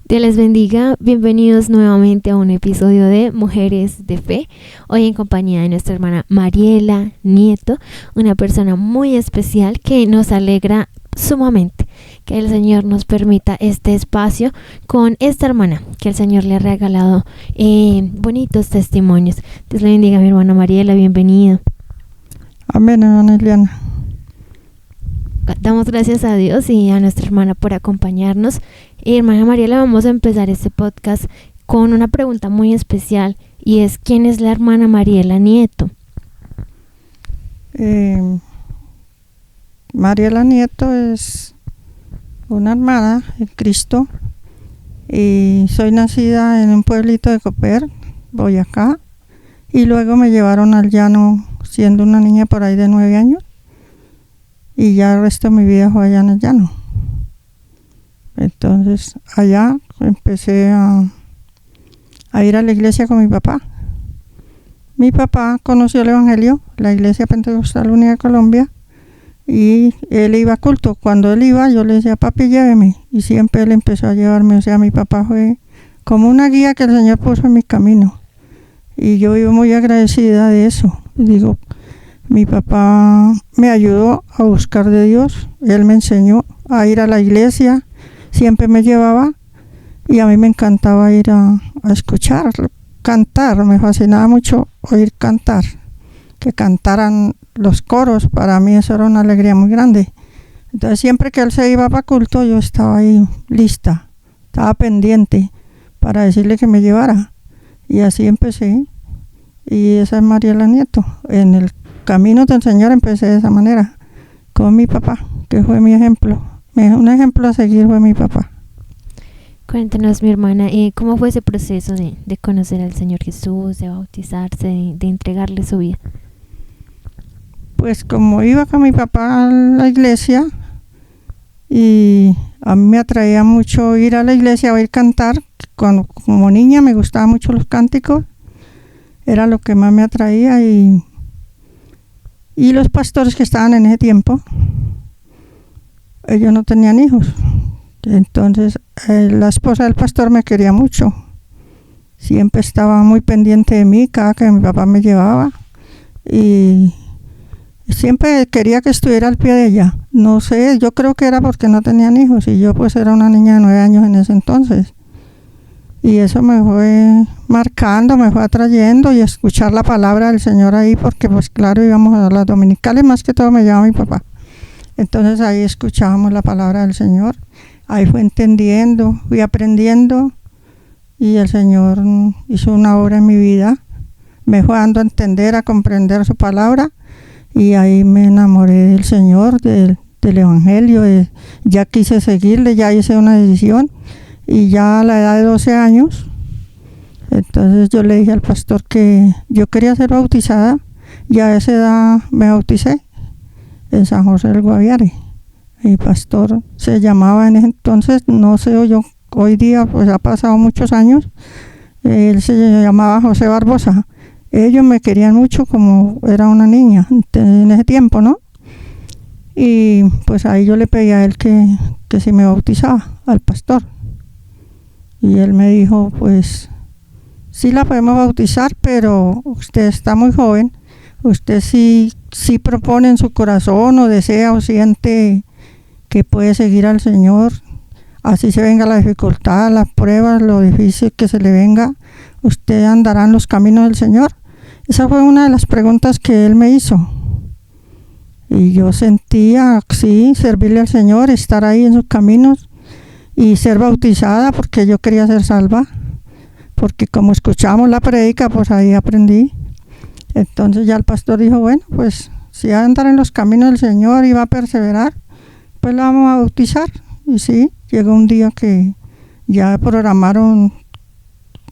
Dios les bendiga, bienvenidos nuevamente a un episodio de Mujeres de Fe, hoy en compañía de nuestra hermana Mariela Nieto, una persona muy especial que nos alegra sumamente que el Señor nos permita este espacio con esta hermana, que el Señor le ha regalado bonitos testimonios. Dios le bendiga, mi hermana Mariela, bienvenida. Amén, hermana Eliana. Damos gracias a Dios y a nuestra hermana por acompañarnos. Hermana Mariela, vamos a empezar este podcast con una pregunta muy especial y es: ¿quién es la hermana Mariela Nieto? Mariela Nieto es una hermana en Cristo y soy nacida en un pueblito de Coper, Boyacá, y luego me llevaron al llano siendo una niña por ahí de 9 años y ya el resto de mi vida fue allá en el llano. Entonces allá empecé a ir a la iglesia con mi papá. Mi papá conoció el Evangelio, la Iglesia Pentecostal Unida de Colombia, y él iba a culto. Cuando él iba, yo le decía: papi, lléveme, y siempre él empezó a llevarme. O sea, mi papá fue como una guía que el Señor puso en mi camino, y yo vivo muy agradecida de eso. Digo, mi papá me ayudó a buscar de Dios, él me enseñó a ir a la iglesia, siempre me llevaba, y a mí me encantaba ir a escuchar, cantar. Me fascinaba mucho oír cantar, que cantaran los coros. Para mí eso era una alegría muy grande. Entonces siempre que él se iba para culto, yo estaba ahí lista, estaba pendiente para decirle que me llevara, y así empecé. Y esa es Mariela Nieto. En el camino del Señor empecé de esa manera, con mi papá, que fue mi ejemplo. Un ejemplo a seguir fue mi papá. Cuéntanos, mi hermana, ¿cómo fue ese proceso de conocer al Señor Jesús, de bautizarse, de entregarle su vida? Pues como iba con mi papá a la iglesia, y a mí me atraía mucho ir a la iglesia a oír cantar. Como niña me gustaban mucho los cánticos, era lo que más me atraía, y los pastores que estaban en ese tiempo, ellos no tenían hijos. Entonces la esposa del pastor me quería mucho, siempre estaba muy pendiente de mí cada que mi papá me llevaba, y siempre quería que estuviera al pie de ella. No sé, yo creo que era porque no tenían hijos, y yo pues era una niña de 9 años en ese entonces, y eso me fue marcando, me fue atrayendo, y escuchar la palabra del Señor ahí, porque pues claro, íbamos a las dominicales, más que todo me llevaba mi papá. Entonces ahí escuchábamos la palabra del Señor, ahí fui entendiendo, fui aprendiendo, y el Señor hizo una obra en mi vida, me fue dando a entender, a comprender su palabra, y ahí me enamoré del Señor, del Evangelio. Ya quise seguirle, ya hice una decisión, y ya a la edad de 12 años, entonces yo le dije al pastor que yo quería ser bautizada, y a esa edad me bauticé en San José del Guaviare. El pastor se llamaba en ese entonces, no sé yo, hoy día pues ha pasado muchos años, él se llamaba José Barbosa. Ellos me querían mucho como era una niña en ese tiempo, ¿no? Y pues ahí yo le pedí a él que si me bautizaba, al pastor. Y él me dijo: pues sí la podemos bautizar, pero usted está muy joven, usted sí propone en su corazón, o desea o siente que puede seguir al Señor, así se venga la dificultad, las pruebas, lo difícil que se le venga, usted andará en los caminos del Señor. Esa fue una de las preguntas que él me hizo, y yo sentía, sí, servirle al Señor, estar ahí en sus caminos y ser bautizada, porque yo quería ser salva, porque como escuchamos la prédica, pues ahí aprendí. Entonces ya el pastor dijo: bueno, pues si va a andar en los caminos del Señor y va a perseverar, pues la vamos a bautizar. Y sí, llegó un día que ya programaron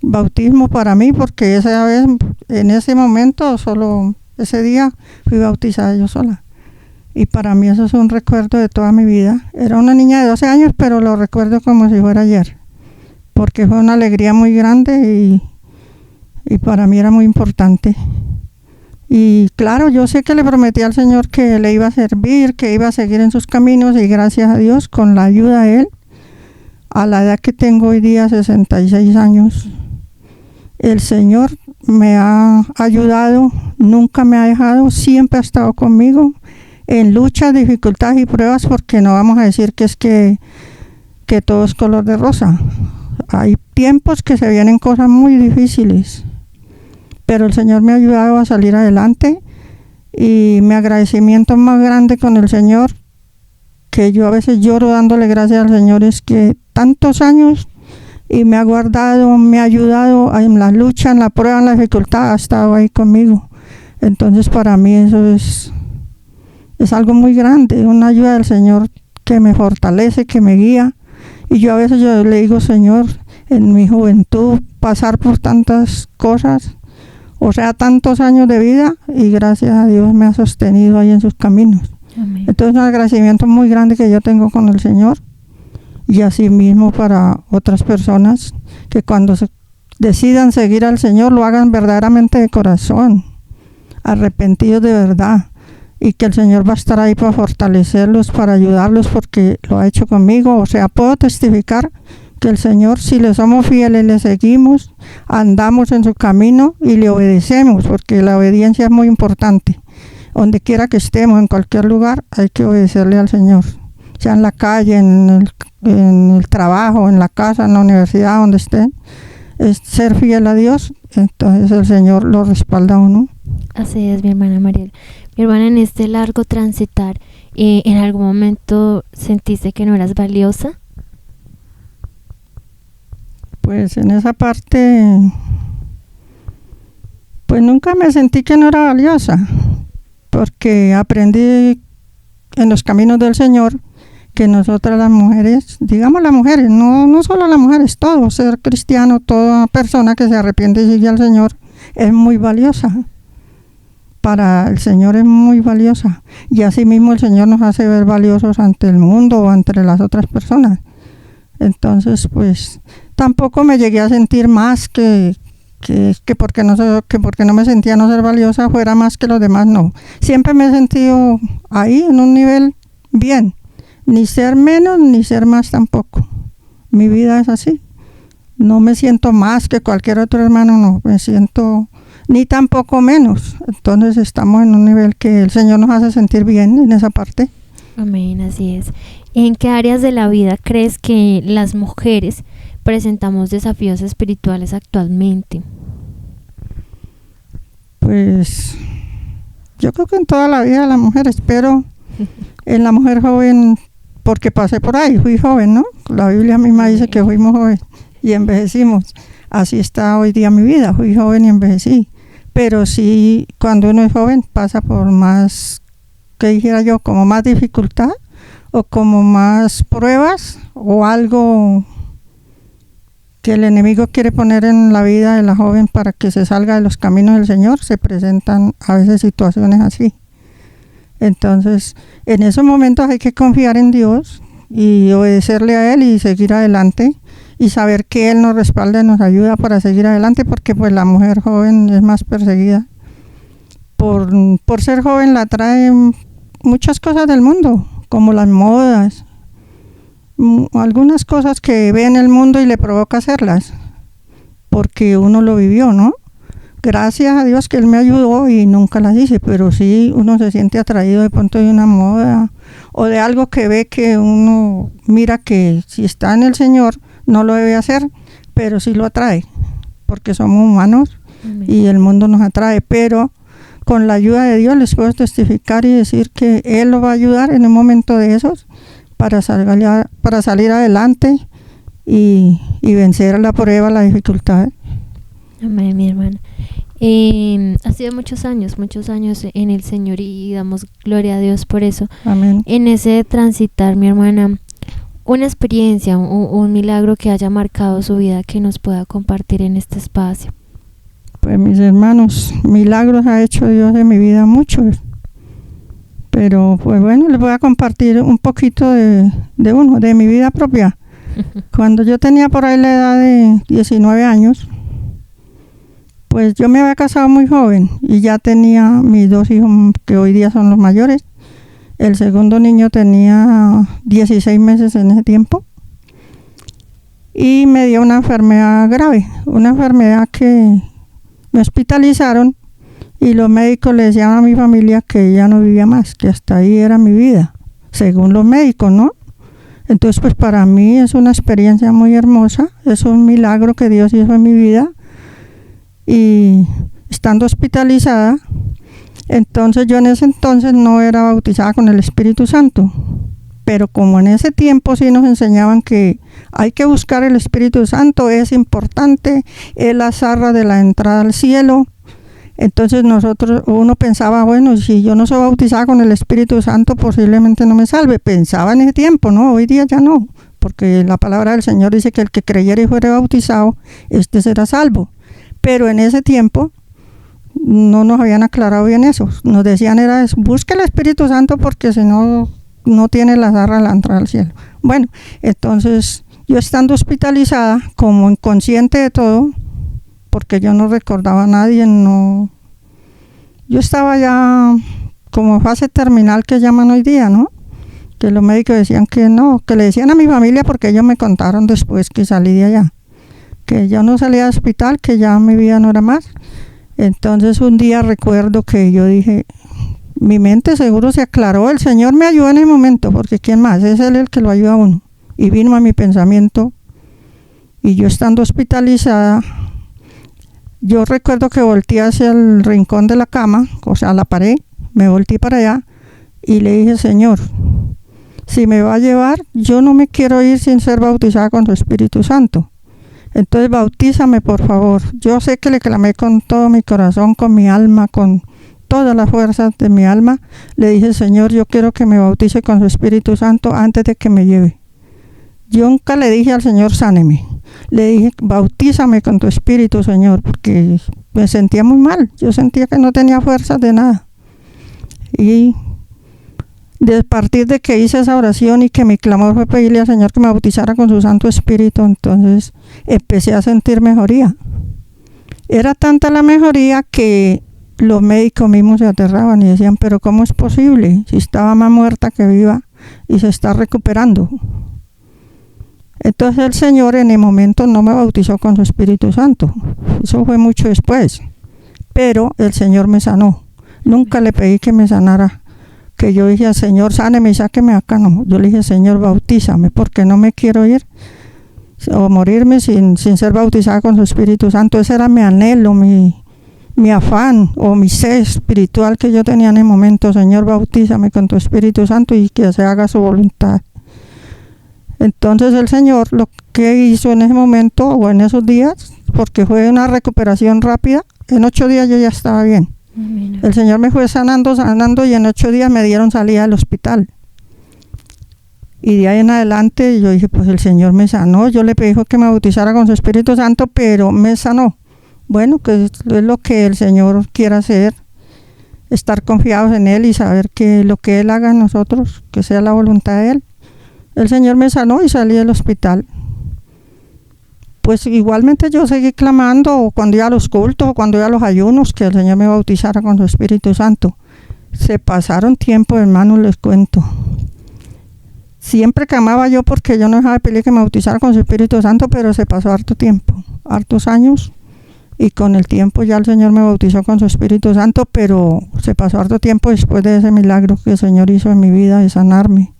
bautismo para mí, porque esa vez, en ese momento, solo ese día fui bautizada yo sola. Y para mí eso es un recuerdo de toda mi vida. Era una niña de 12 años, pero lo recuerdo como si fuera ayer, porque fue una alegría muy grande, y para mí era muy importante. Y claro, yo sé que le prometí al Señor que le iba a servir, que iba a seguir en sus caminos, y gracias a Dios, con la ayuda de Él, a la edad que tengo hoy día, 66 años, el Señor me ha ayudado, nunca me ha dejado, siempre ha estado conmigo en luchas, dificultades y pruebas, porque no vamos a decir que todo es color de rosa. Hay tiempos que se vienen cosas muy difíciles, pero el Señor me ha ayudado a salir adelante, y mi agradecimiento más grande con el Señor, que yo a veces lloro dándole gracias al Señor, es que tantos años y me ha guardado, me ha ayudado en la lucha, en la prueba, en la dificultad, ha estado ahí conmigo. Entonces para mí eso es algo muy grande, una ayuda del Señor que me fortalece, que me guía. Y yo a veces le digo, Señor, en mi juventud pasar por tantas cosas, o sea, tantos años de vida, y gracias a Dios me ha sostenido ahí en sus caminos. Amén. Entonces un agradecimiento muy grande que yo tengo con el Señor, y así mismo para otras personas que cuando decidan seguir al Señor lo hagan verdaderamente de corazón, arrepentidos de verdad, y que el Señor va a estar ahí para fortalecerlos, para ayudarlos, porque lo ha hecho conmigo. O sea, puedo testificar que el Señor, si le somos fieles, le seguimos, andamos en su camino y le obedecemos, porque la obediencia es muy importante. Donde quiera que estemos, en cualquier lugar, hay que obedecerle al Señor, sea en la calle, en el trabajo, en la casa, en la universidad, donde estén. Es ser fiel a Dios, entonces el Señor lo respalda a uno. Así es, mi hermana Mariela. Mi hermana, en este largo transitar, ¿en algún momento sentiste que no eras valiosa? Pues en esa parte, pues nunca me sentí que no era valiosa, porque aprendí en los caminos del Señor que nosotras las mujeres, digamos las mujeres, no solo las mujeres, todo ser cristiano, toda persona que se arrepiente y sigue al Señor es muy valiosa. Para el Señor es muy valiosa, y así mismo el Señor nos hace ver valiosos ante el mundo o ante las otras personas. Entonces, pues tampoco me llegué a sentir más que porque no me sentía no ser valiosa fuera más que los demás, no. Siempre me he sentido ahí en un nivel bien, ni ser menos ni ser más tampoco. Mi vida es así. No me siento más que cualquier otro hermano, no, me siento ni tampoco menos. Entonces estamos en un nivel que el Señor nos hace sentir bien en esa parte. Amén, así es. ¿En qué áreas de la vida crees que las mujeres presentamos desafíos espirituales actualmente? Pues yo creo que en toda la vida de las mujeres, pero en la mujer joven, porque pasé por ahí, fui joven, ¿no? La Biblia misma dice que fuimos jóvenes y envejecimos. Así está hoy día mi vida, fui joven y envejecí. Pero sí, cuando uno es joven pasa por más, que dijera yo, como más dificultad o como más pruebas o algo que el enemigo quiere poner en la vida de la joven para que se salga de los caminos del Señor. Se presentan a veces situaciones así. Entonces, en esos momentos hay que confiar en Dios y obedecerle a Él y seguir adelante, y saber que Él nos respalda y nos ayuda para seguir adelante, porque pues la mujer joven es más perseguida. Por ser joven la traen muchas cosas del mundo, como las modas, algunas cosas que ve en el mundo y le provoca hacerlas, porque uno lo vivió, ¿no? Gracias a Dios que Él me ayudó y nunca las hice, pero sí uno se siente atraído de pronto de una moda o de algo que ve que uno mira que si está en el Señor no lo debe hacer, pero sí lo atrae, porque somos humanos. Amén. Y el mundo nos atrae, pero con la ayuda de Dios les puedo testificar y decir que Él lo va a ayudar en un momento de esos para salir adelante y vencer la prueba, la dificultad. Amén, mi hermana. Ha sido muchos años en el Señor, y damos gloria a Dios por eso. Amén. En ese transitar, mi hermana, una experiencia, un milagro que haya marcado su vida que nos pueda compartir en este espacio. Pues mis hermanos, milagros ha hecho Dios en mi vida muchos, pero pues bueno, les voy a compartir un poquito de mi vida propia. Cuando yo tenía por ahí la edad de 19 años, pues yo me había casado muy joven y ya tenía mis 2 hijos que hoy día son los mayores. El segundo niño tenía 16 meses en ese tiempo. y me dio una enfermedad grave, una enfermedad que me hospitalizaron y los médicos le decían a mi familia que ya no vivía más, que hasta ahí era mi vida, según los médicos, ¿no? Entonces, pues para mí es una experiencia muy hermosa, es un milagro que Dios hizo en mi vida. Y estando hospitalizada, entonces yo en ese entonces no era bautizada con el Espíritu Santo, pero como en ese tiempo sí nos enseñaban que hay que buscar el Espíritu Santo, es importante, es la zarra de la entrada al cielo. Entonces uno pensaba, bueno, si yo no soy bautizada con el Espíritu Santo, posiblemente no me salve. Pensaba en ese tiempo, ¿no? Hoy día ya no, porque la palabra del Señor dice que el que creyere y fuere bautizado, este será salvo. Pero en ese tiempo no nos habían aclarado bien eso. Nos decían era eso, busque el Espíritu Santo porque si no, no tiene la zarra a la entrada al cielo. Bueno, entonces yo estando hospitalizada, como inconsciente de todo, porque yo no recordaba a nadie, no, yo estaba ya como fase terminal que llaman hoy día, ¿no? Que los médicos decían que no, que le decían a mi familia porque ellos me contaron después que salí de allá, que yo no salía del hospital, que ya mi vida no era más. Entonces un día recuerdo que yo dije, mi mente seguro se aclaró, el Señor me ayudó en ese momento, porque ¿quién más? Es Él el que lo ayuda a uno. Y vino a mi pensamiento, y yo estando hospitalizada, yo recuerdo que volteé hacia el rincón de la cama, o sea, la pared, me volteé para allá, y le dije, Señor, si me va a llevar, yo no me quiero ir sin ser bautizada con tu Espíritu Santo. Entonces bautízame, por favor. Yo sé que le clamé con todo mi corazón, con mi alma, con todas las fuerzas de mi alma. Le dije, Señor, yo quiero que me bautice con su Espíritu Santo antes de que me lleve. Yo nunca le dije al Señor, sáneme. Le dije, bautízame con tu Espíritu, Señor, porque me sentía muy mal. Yo sentía que no tenía fuerzas de nada. Y a partir de que hice esa oración y que mi clamor fue pedirle al Señor que me bautizara con su Santo Espíritu, entonces empecé a sentir mejoría. Era tanta la mejoría que los médicos mismos se aterraban y decían, pero ¿cómo es posible? Si estaba más muerta que viva y se está recuperando. Entonces el Señor en el momento no me bautizó con su Espíritu Santo. Eso fue mucho después. Pero el Señor me sanó. Nunca le pedí que me sanara. Que yo dije, Señor, sáneme y sáqueme acá. No, yo le dije, Señor, bautízame, porque no me quiero ir o morirme sin ser bautizada con su Espíritu Santo. Ese era mi anhelo, mi afán o mi sed espiritual que yo tenía en el momento. Señor, bautízame con tu Espíritu Santo y que se haga su voluntad. Entonces el Señor lo que hizo en ese momento o en esos días, porque fue una recuperación rápida, en 8 días yo ya estaba bien. Amén. El Señor me fue sanando y en 8 días me dieron salida del hospital. Y de ahí en adelante yo dije, pues el Señor me sanó. Yo le pedí que me bautizara con su Espíritu Santo, pero me sanó. Bueno, que es lo que el Señor quiera hacer, estar confiados en Él y saber que lo que Él haga en nosotros, que sea la voluntad de Él. El Señor me sanó y salí del hospital. Pues igualmente yo seguí clamando cuando iba a los cultos o cuando iba a los ayunos que el Señor me bautizara con su Espíritu Santo. Se pasaron tiempo, hermanos, les cuento. Siempre clamaba yo porque yo no dejaba de pedir que me bautizara con su Espíritu Santo, pero se pasó harto tiempo, hartos años, y con el tiempo ya el Señor me bautizó con su Espíritu Santo, pero se pasó harto tiempo después de ese milagro que el Señor hizo en mi vida de sanarme.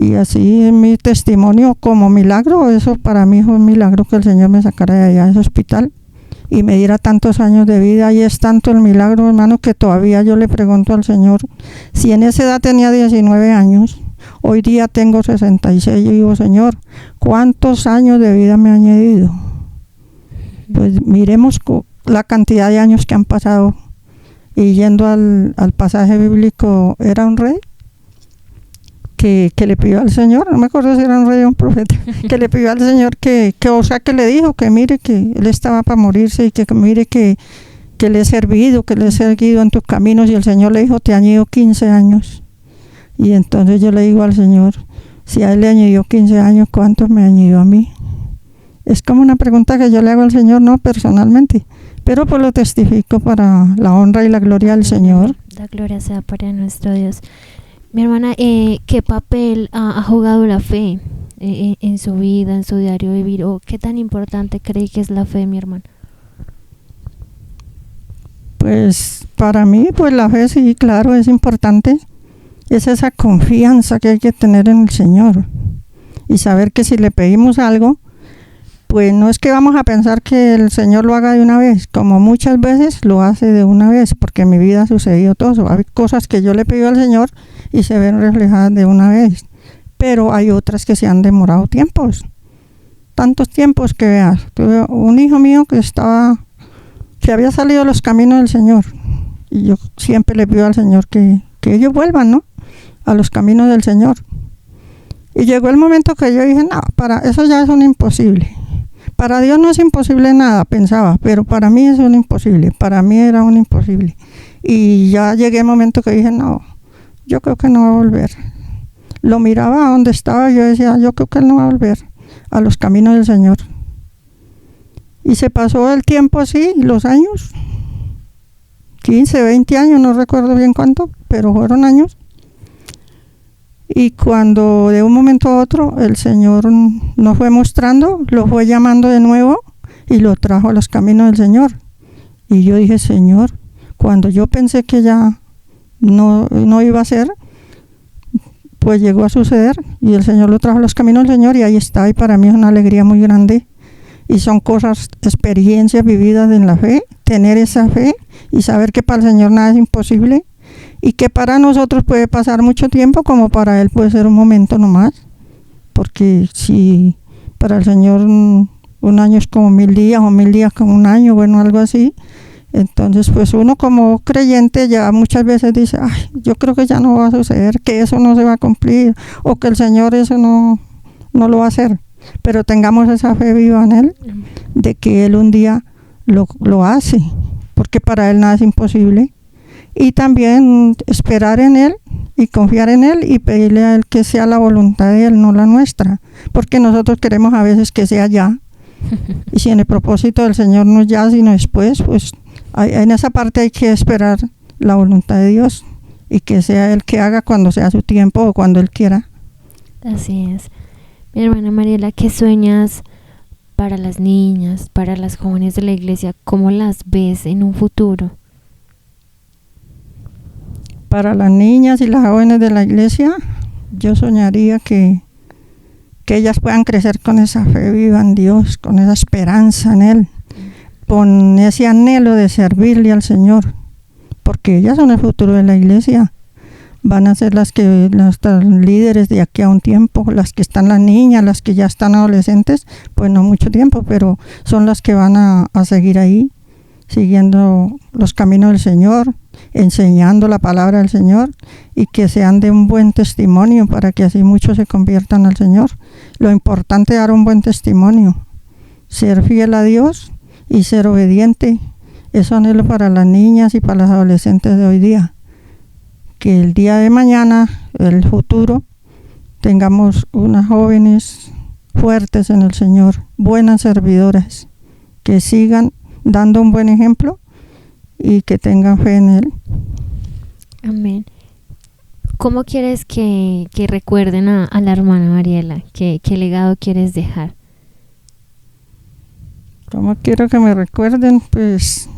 Y así mi testimonio como milagro, eso para mí fue un milagro que el Señor me sacara de allá de ese hospital y me diera tantos años de vida. Y es tanto el milagro, hermano, que todavía yo le pregunto al Señor, si en esa edad tenía 19 años, hoy día tengo 66, yo digo, Señor, ¿cuántos años de vida me ha añadido? Pues miremos la cantidad de años que han pasado. Y yendo al pasaje bíblico, era un rey que le pidió al Señor, no me acuerdo si era un rey o un profeta, que le pidió al Señor que le dijo que mire que él estaba para morirse y que mire que le he servido, que le he seguido en tus caminos, y el Señor le dijo, te añadió 15 años. Y entonces yo le digo al Señor, si a él le añadió 15 años, ¿cuántos me añadió a mí? Es como una pregunta que yo le hago al Señor, no personalmente, pero pues lo testifico para la honra y la gloria del Señor. La gloria sea para nuestro Dios. Mi hermana, ¿qué papel ha jugado la fe en su vida, en su diario vivir? ¿O qué tan importante cree que es la fe, mi hermano? Pues para mí, pues la fe sí, claro, es importante. Es esa confianza que hay que tener en el Señor y saber que si le pedimos algo, pues no es que vamos a pensar que el Señor lo haga de una vez, como muchas veces lo hace de una vez, porque en mi vida ha sucedido todo eso. Hay cosas que yo le pido al Señor y se ven reflejadas de una vez, pero hay otras que se han demorado tiempos, tantos tiempos que veas. Tuve un hijo mío que había salido de los caminos del Señor, y yo siempre le pido al Señor que ellos vuelvan, ¿no?, a los caminos del Señor. Y llegó el momento que yo dije, no, para eso ya es un imposible. Para Dios no es imposible nada, pensaba, pero para mí es un imposible, para mí era un imposible. Y ya llegué al momento que dije, no, yo creo que no va a volver. Lo miraba a donde estaba, yo decía, yo creo que él no va a volver a los caminos del Señor. Y se pasó el tiempo así, los años, 15, 20 años, no recuerdo bien cuánto, pero fueron años. Y cuando de un momento a otro el Señor nos fue mostrando, lo fue llamando de nuevo y lo trajo a los caminos del Señor. Y yo dije, Señor, cuando yo pensé que ya no iba a ser, pues llegó a suceder y el Señor lo trajo a los caminos del Señor y ahí está. Y para mí es una alegría muy grande. Y son cosas, experiencias vividas en la fe, tener esa fe y saber que para el Señor nada es imposible. Y que para nosotros puede pasar mucho tiempo, como para Él puede ser un momento nomás. Porque si para el Señor un año es como 1000 días, o 1000 días como un año, bueno, algo así. Entonces, pues uno como creyente ya muchas veces dice, ay, yo creo que ya no va a suceder, que eso no se va a cumplir, o que el Señor eso no lo va a hacer. Pero tengamos esa fe viva en Él, de que Él un día lo hace, porque para Él nada es imposible. Y también esperar en Él y confiar en Él y pedirle a Él que sea la voluntad de Él, no la nuestra. Porque nosotros queremos a veces que sea ya. Y si en el propósito del Señor no es ya, sino después, pues en esa parte hay que esperar la voluntad de Dios y que sea Él que haga cuando sea su tiempo o cuando Él quiera. Así es. Mi hermana Mariela, ¿qué sueñas para las niñas, para las jóvenes de la iglesia? ¿Cómo las ves en un futuro? Para las niñas y las jóvenes de la iglesia, yo soñaría que ellas puedan crecer con esa fe viva en Dios, con esa esperanza en Él, con ese anhelo de servirle al Señor, porque ellas son el futuro de la iglesia. Van a ser las líderes de aquí a un tiempo, las que están las niñas, las que ya están adolescentes, pues no mucho tiempo, pero son las que van a seguir ahí, siguiendo los caminos del Señor, enseñando la palabra del Señor y que sean de un buen testimonio para que así muchos se conviertan al Señor. Lo importante es dar un buen testimonio, ser fiel a Dios y ser obediente. Eso anhelo para las niñas y para las adolescentes de hoy día. Que el día de mañana, el futuro, tengamos unas jóvenes fuertes en el Señor, buenas servidoras, que sigan dando un buen ejemplo y que tengan fe en Él. Amén. ¿Cómo quieres que recuerden a la hermana Mariela? ¿Qué legado quieres dejar? ¿Cómo quiero que me recuerden? Pues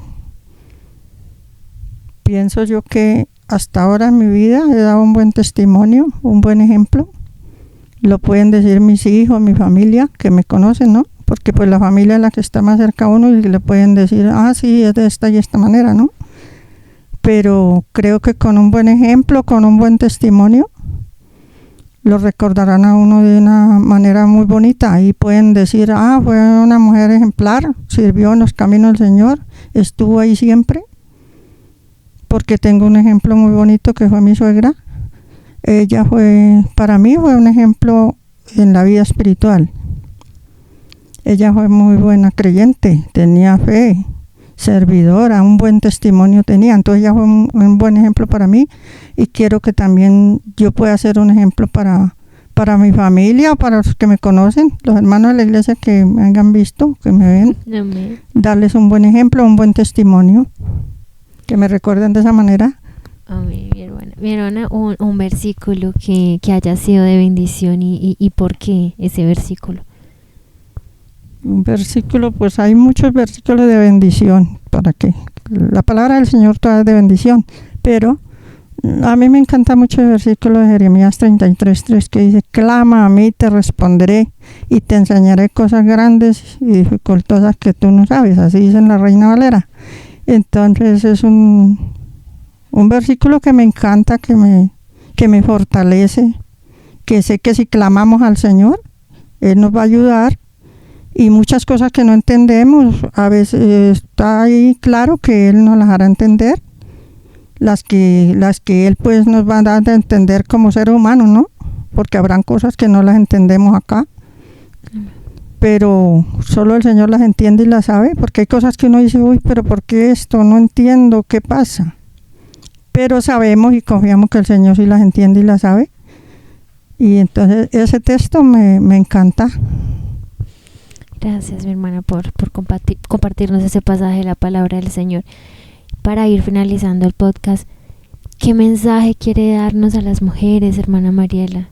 pienso yo que hasta ahora en mi vida he dado un buen testimonio, un buen ejemplo. Lo pueden decir mis hijos, mi familia, que me conocen, ¿no? Porque pues la familia es la que está más cerca a uno y le pueden decir, sí, es de esta y esta manera, ¿no? Pero creo que con un buen ejemplo, con un buen testimonio, lo recordarán a uno de una manera muy bonita y pueden decir, fue una mujer ejemplar, sirvió en los caminos del Señor, estuvo ahí siempre, porque tengo un ejemplo muy bonito que fue mi suegra. Ella para mí fue un ejemplo en la vida espiritual. Ella fue muy buena creyente, tenía fe, servidora, un buen testimonio tenía. Entonces ella fue un buen ejemplo para mí y quiero que también yo pueda ser un ejemplo para mi familia o para los que me conocen, los hermanos de la iglesia que me hayan visto, que me ven. Amén. Darles un buen ejemplo, un buen testimonio, que me recuerden de esa manera. Amén, mi hermana, un versículo que haya sido de bendición y por qué ese versículo. Un versículo, pues hay muchos versículos de bendición, para que la palabra del Señor toda es de bendición, pero a mí me encanta mucho el versículo de Jeremías 33:3 que dice: clama a mí, te responderé y te enseñaré cosas grandes y dificultosas que tú no sabes. Así dice en la Reina Valera. Entonces es un versículo que me encanta, que me fortalece, que sé que si clamamos al Señor, Él nos va a ayudar. Y muchas cosas que no entendemos, a veces está ahí claro que Él nos las hará entender. Las que Él pues nos va a dar de entender como ser humano, ¿no? Porque habrán cosas que no las entendemos acá. Pero solo el Señor las entiende y las sabe, porque hay cosas que uno dice: uy, pero ¿por qué esto? No entiendo, ¿qué pasa? Pero sabemos y confiamos que el Señor sí las entiende y las sabe. Y entonces ese texto me encanta. Gracias, mi hermana, por compartirnos ese pasaje de la palabra del Señor. Para ir finalizando el podcast, ¿qué mensaje quiere darnos a las mujeres, hermana Mariela?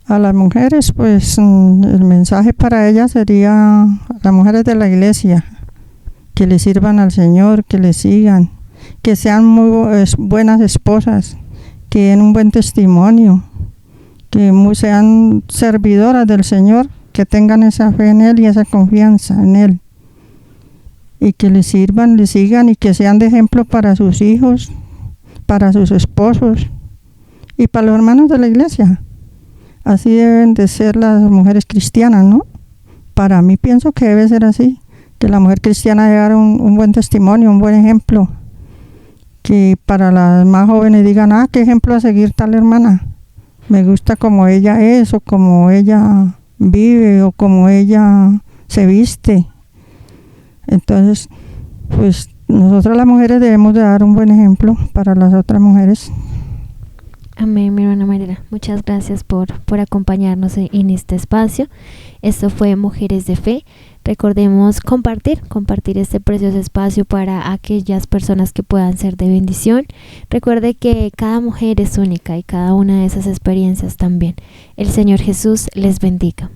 A las mujeres, pues el mensaje para ellas sería: a las mujeres de la iglesia, que le sirvan al Señor, que le sigan, que sean muy buenas esposas, que den un buen testimonio, que sean servidoras del Señor, que tengan esa fe en Él y esa confianza en Él, y que le sirvan, le sigan, y que sean de ejemplo para sus hijos, para sus esposos y para los hermanos de la iglesia. Así deben de ser las mujeres cristianas, ¿no? Para mí pienso que debe ser así, que la mujer cristiana debe dar un buen testimonio, un buen ejemplo, que para las más jóvenes digan: qué ejemplo a seguir tal hermana, me gusta como ella es, o como ella vive, o como ella se viste. Entonces, pues nosotras las mujeres debemos de dar un buen ejemplo para las otras mujeres. Amén, mi hermana Mariela. Muchas gracias por acompañarnos en este espacio. Esto fue Mujeres de Fe. Recordemos compartir este precioso espacio para aquellas personas que puedan ser de bendición. Recuerde que cada mujer es única y cada una de esas experiencias también. El Señor Jesús les bendiga.